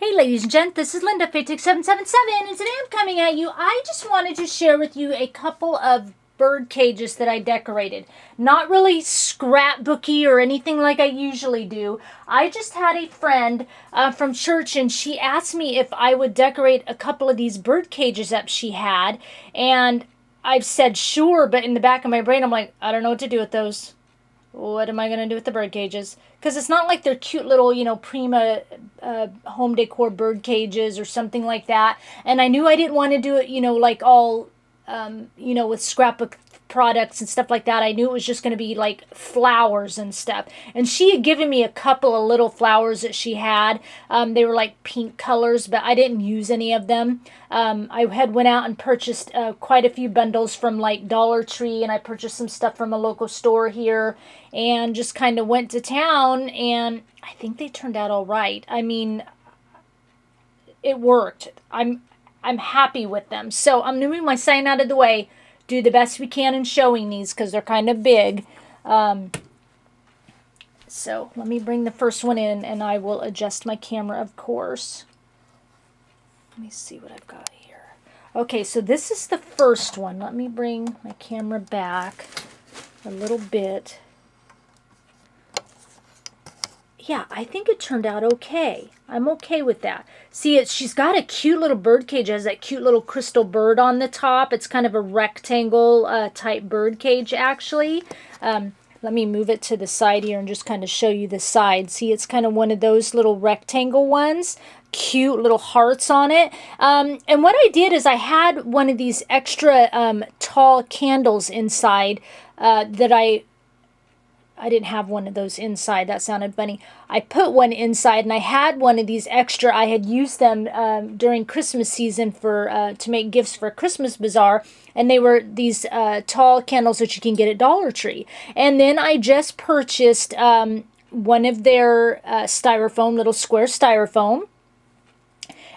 Hey ladies and gents, this is Linda, Faytech777, and today I'm coming at you. I just wanted to share with you a couple of bird cages that I decorated. Not really scrapbooky or anything like I usually do. I just had a friend from church, and she asked me if I would decorate a couple of these bird cages up she had, and I've said sure, but in the back of my brain I'm like, I don't know what to do with those. What am I going to do with the bird cages? Because it's not like they're cute little, Prima home decor bird cages or something like that. And I knew I didn't want to do it, like all, with scrapbook products and stuff like that. I knew it was just going to be like flowers and stuff. And she had given me a couple of little flowers that she had. They were like pink colors, but I didn't use any of them. I had went out and purchased quite a few bundles from like Dollar Tree, and I purchased some stuff from a local store here, and just kind of went to town, and I think they turned out all right. I mean, it worked. I'm happy with them. So I'm moving my sign out of the way, do the best we can in showing these because they're kind of big. So let me bring the first one in, and I will adjust my camera, of course. Let me see what I've got here. Okay, so this is the first one. Let me bring my camera back a little bit. Yeah, I think it turned out okay. I'm okay with that. See, she's got a cute little bird cage. It has that cute little crystal bird on the top. It's kind of a rectangle type bird cage, actually. Let me move it to the side here and just kind of show you the side. See, it's kind of one of those little rectangle ones. Cute little hearts on it. And what I did is I had one of these extra tall candles inside that I didn't have one of those inside. That sounded funny. I put one inside, and I had one of these extra. I had used them during Christmas season for to make gifts for a Christmas bazaar, and they were these tall candles that you can get at Dollar Tree. And then I just purchased one of their styrofoam, little square styrofoam,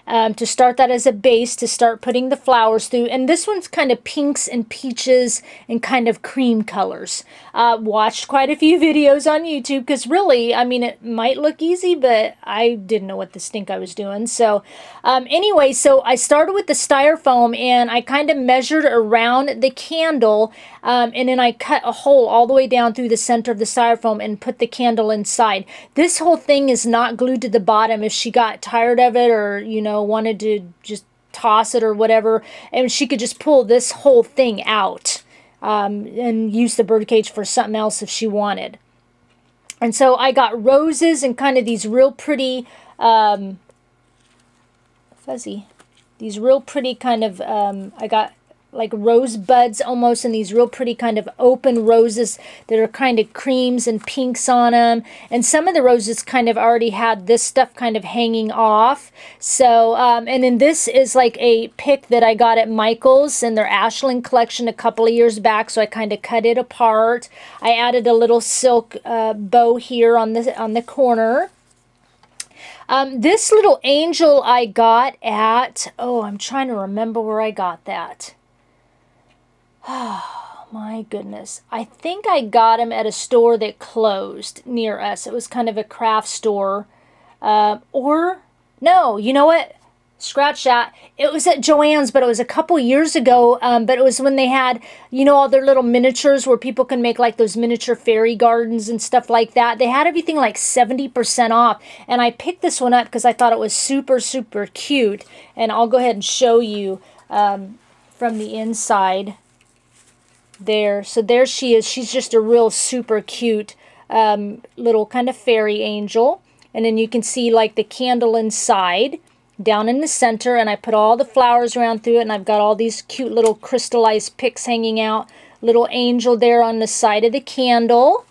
to start that as a base to start putting the flowers through. And this one's kind of pinks and peaches and kind of cream colors. Watched quite a few videos on YouTube because really, I mean, it might look easy, but I didn't know what the stink I was doing. So anyway, so I started with the styrofoam, and I kind of measured around the candle, and then I cut a hole all the way down through the center of the styrofoam and put the candle inside. This whole thing is not glued to the bottom. If she got tired of it, or wanted to just toss it or whatever, and she could just pull this whole thing out and use the birdcage for something else if she wanted. And so I got roses and kind of these real pretty these real pretty kind of I got like rose buds almost, and these real pretty kind of open roses that are kind of creams and pinks on them. And some of the roses kind of already had this stuff kind of hanging off. So, and then this is like a pick that I got at Michael's in their Ashland collection a couple of years back. So I kind of cut it apart. I added a little silk bow here on the corner. This little angel I got at, I'm trying to remember where I got that. Oh, my goodness. I think I got him at a store that closed near us. It was kind of a craft store. No, you know what? Scratch that. It was at Joann's, but it was a couple years ago. But it was when they had, all their little miniatures where people can make like those miniature fairy gardens and stuff like that. They had everything like 70% off. And I picked this one up because I thought it was super, super cute. And I'll go ahead and show you from the inside. There, so there she is. She's just a real super cute little kind of fairy angel. And then you can see like the candle inside down in the center, and I put all the flowers around through it, and I've got all these cute little crystallized picks hanging out. Little angel there on the side of the candle.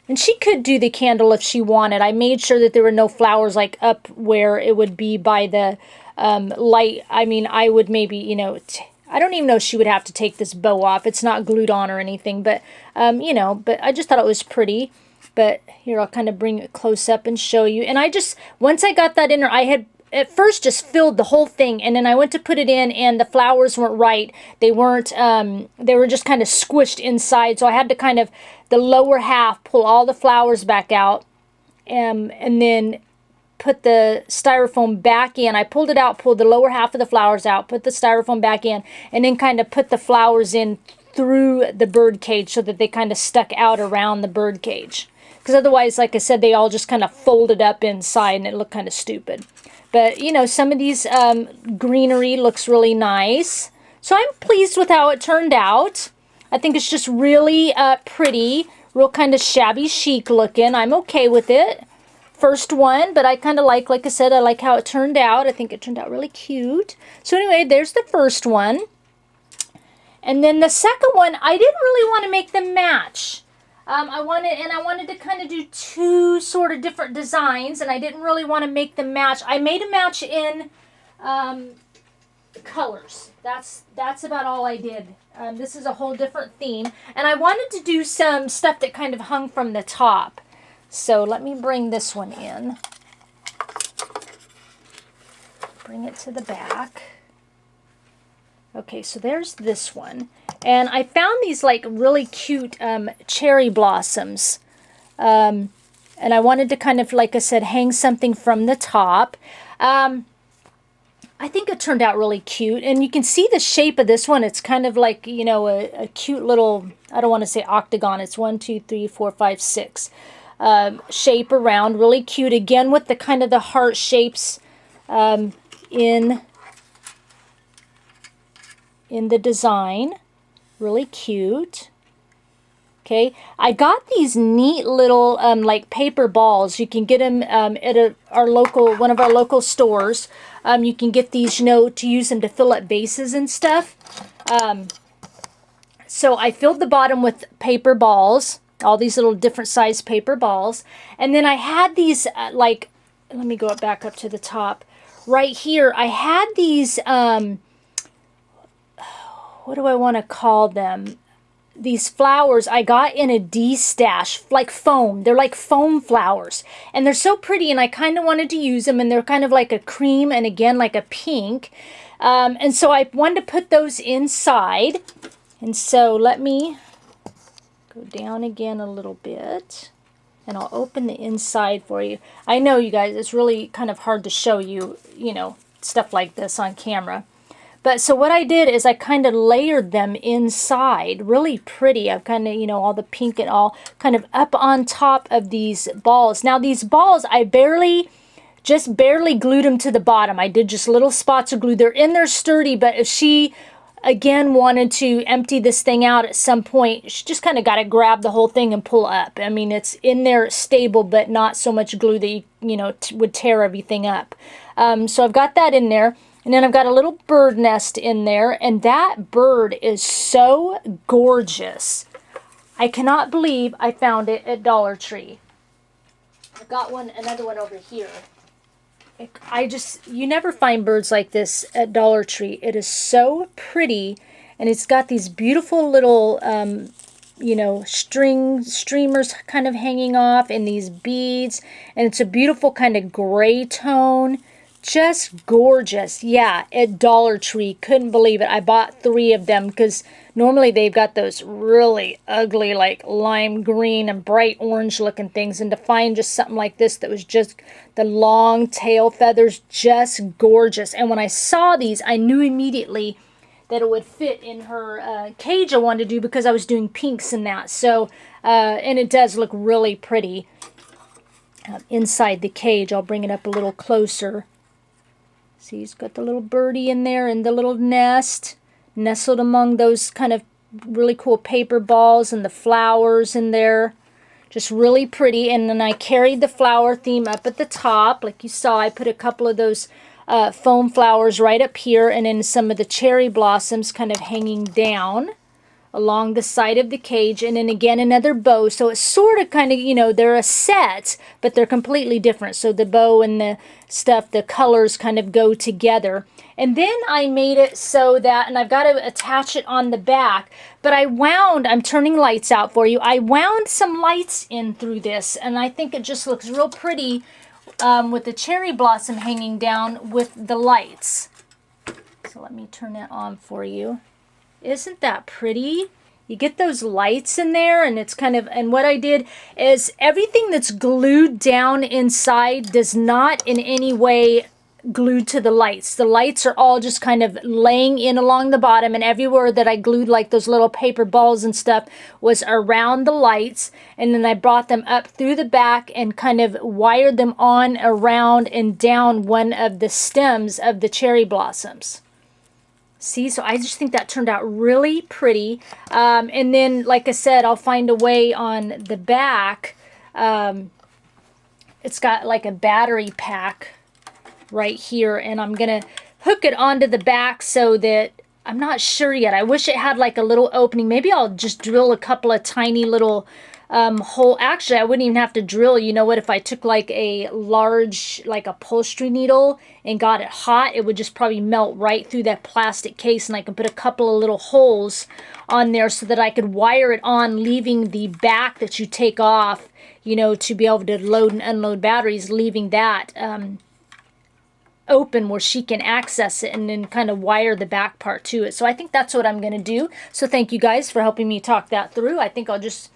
And she could do the candle if she wanted. I made sure that there were no flowers like up where it would be by the light. I mean, I would maybe, I don't even know if she would have to take this bow off. It's not glued on or anything, but, but I just thought it was pretty. But here, I'll kind of bring it close up and show you. And once I got that in there, I had at first just filled the whole thing, and then I went to put it in, and the flowers weren't right. They weren't, they were just kind of squished inside, so I had to kind of, the lower half, pull all the flowers back out, and then put the styrofoam back in. I pulled it out, pulled the lower half of the flowers out, put the styrofoam back in, and then kind of put the flowers in through the bird cage so that they kind of stuck out around the bird cage. Because otherwise, like I said, they all just kind of folded up inside and it looked kind of stupid. But, you know, some of these greenery looks really nice. So I'm pleased with how it turned out. I think it's just really pretty, real kind of shabby chic looking. I'm okay with it. First one, but I kind of like I said, I like how it turned out. I think it turned out really cute. So anyway, there's the first one. And then the second one, I didn't really want to make them match. I wanted to kind of do two sort of different designs, and I didn't really want to make them match. I made a match in colors. That's about all I did. This is a whole different theme, and I wanted to do some stuff that kind of hung from the top. So let me bring this one in. Bring it to the back. Okay, so there's this one. And I found these like really cute cherry blossoms. And I wanted to kind of, like I said, hang something from the top. I think it turned out really cute. And you can see the shape of this one. It's kind of like, you know, a cute little, I don't want to say octagon. It's 1, 2, 3, 4, 5, 6 shape around. Really cute. Again, with the kind of the heart shapes in the design. Really cute. Okay, I got these neat little like paper balls. You can get them at one of our local stores. You can get these, you know, to use them to fill up vases and stuff. So I filled the bottom with paper balls, all these little different size paper balls, and then I had these like, let me go back up to the top. Right here, I had these. What do I want to call them? These flowers I got in a D-stash, like foam. They're like foam flowers. And they're so pretty, and I kind of wanted to use them, and they're kind of like a cream and again like a pink. And so I wanted to put those inside. And so let me go down again a little bit, and I'll open the inside for you. I know, you guys, it's really kind of hard to show you, you know, stuff like this on camera. But so what I did is I kind of layered them inside. Really pretty. I've kind of, you know, all the pink and all kind of up on top of these balls. Now these balls, I just barely glued them to the bottom. I did just little spots of glue. They're in there sturdy, but if she, again, wanted to empty this thing out at some point, she just kind of got to grab the whole thing and pull up. I mean, it's in there stable, but not so much glue that you know, would tear everything up. So I've got that in there. And then I've got a little bird nest in there, and that bird is so gorgeous. I cannot believe I found it at Dollar Tree. I've got another one over here. You never find birds like this at Dollar Tree. It is so pretty, and it's got these beautiful little, you know, streamers kind of hanging off, and these beads, and it's a beautiful kind of gray tone. Just gorgeous. Yeah, at Dollar Tree. Couldn't believe it. I bought 3 of them because normally they've got those really ugly, like lime green and bright orange looking things. And to find just something like this that was just the long tail feathers, just gorgeous. And when I saw these, I knew immediately that it would fit in her cage I wanted to do because I was doing pinks and that. So, and it does look really pretty inside the cage. I'll bring it up a little closer. See, he's got the little birdie in there and the little nest nestled among those kind of really cool paper balls and the flowers in there. Just really pretty. And then I carried the flower theme up at the top. Like you saw, I put a couple of those foam flowers right up here, and then some of the cherry blossoms kind of hanging down along the side of the cage, and then again another bow. So it's sort of kind of, you know, they're a set, but they're completely different. So the bow and the stuff, the colors kind of go together. And then I made it so that, and I've got to attach it on the back, but I'm turning lights out for you. I wound some lights in through this, and I think it just looks real pretty with the cherry blossom hanging down with the lights. So let me turn that on for you. Isn't that pretty? You get those lights in there, and it's kind of, and what I did is everything that's glued down inside does not in any way glued to the lights. The lights are all just kind of laying in along the bottom, and everywhere that I glued like those little paper balls and stuff was around the lights, and then I brought them up through the back and kind of wired them on around and down one of the stems of the cherry blossoms. See, so I just think that turned out really pretty. And then, like I said, I'll find a way on the back. It's got like a battery pack right here, and I'm going to hook it onto the back so that, I'm not sure yet. I wish it had like a little opening. Maybe I'll just drill a couple of tiny little hole. Actually, I wouldn't even have to drill. You know what? If I took like a large, like upholstery needle and got it hot, it would just probably melt right through that plastic case, and I can put a couple of little holes on there so that I could wire it on, leaving the back that you take off, you know, to be able to load and unload batteries, leaving that open where she can access it, and then kind of wire the back part to it. So I think that's what I'm going to do. So thank you guys for helping me talk that through. I think I'll just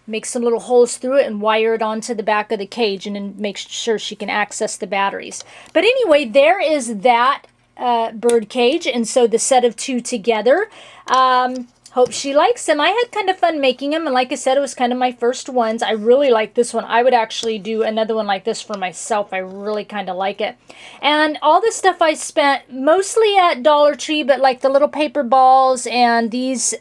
make some little holes through it and wire it onto the back of the cage, and then make sure she can access the batteries. But anyway, there is that bird cage, and so the set of two together. Hope she likes them. I had kind of fun making them, and like I said, it was kind of my first ones. I really like this one. I would actually do another one like this for myself. I really kind of like it. And all the stuff I spent mostly at Dollar Tree, but like the little paper balls and these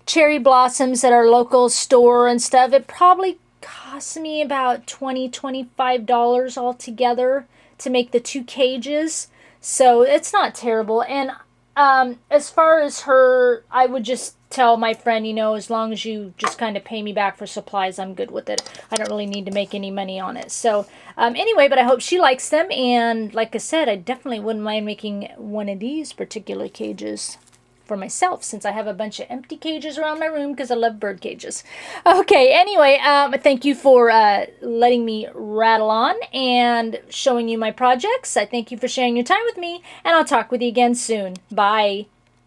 cherry blossoms at our local store and stuff, it probably cost me about $20–25 altogether to make the two cages. So it's not terrible. And as far as her, I would just tell my friend, you know, as long as you just kind of pay me back for supplies, I'm good with it. I don't really need to make any money on it. So anyway, but I hope she likes them. And like I said, I definitely wouldn't mind making one of these particular cages for myself, since I have a bunch of empty cages around my room because I love bird cages. Okay, anyway, thank you for letting me rattle on and showing you my projects. I thank you for sharing your time with me, and I'll talk with you again soon. Bye.